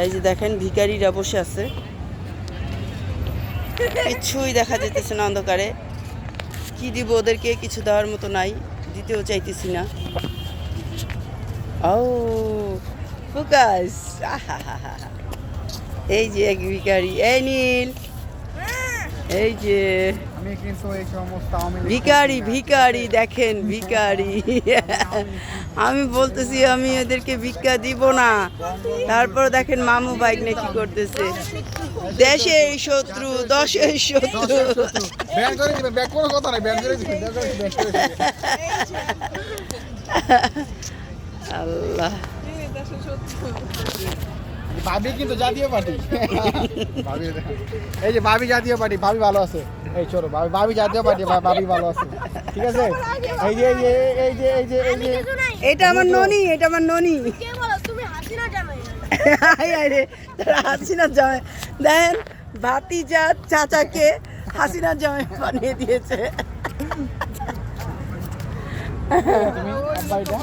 এই যে দেখেন ভিখারিরা বসে আছে, কিছুই দেখা যেতেছে না অন্ধকারে। কি দিব ওদেরকে? কিছু দেওয়ার মতো নাই, দিতেও চাইতেছি না। ও ফোকাস, এই যে এক ভিখারি, এই নীল, এই যে আমি কিন্তু এই সমস্ত ভিখারি ভিখারি দেখেন ভিখারি। আমি বলতেছি আমি এদেরকে ভিক্ষা দিব না, তারপর দেখেন মামু বাইক নিয়ে কি করতেছে। দেশে শত্রু দশে শত্রু। ব্যান করে দিবেন, ব্যাক কোনো কথা নাই, ব্যান করে দিবেন, ব্যান করে দিবেন। আল্লাহ, ভাবি কিন্তু জাতীয় পার্টি। ভাবি, এই যে ভাবি জাতীয় পার্টি, ভাবি ভালো আছে। এই ছোট ভাবি, ভাবি জাতীয় পার্টি, ভাবি ভালো আছে, ঠিক আছে। এই যে এই যে এই যে এই যে এই যে এটা আমার ননি, এটা আমার ননি। কে বলো তুমি হাসিনা জামাই? আরে হাসিনা জামাই, দেন ভাতিজা চাচাকে হাসিনা জামাই বানিয়ে দিয়েছে। তুমি ভাইটা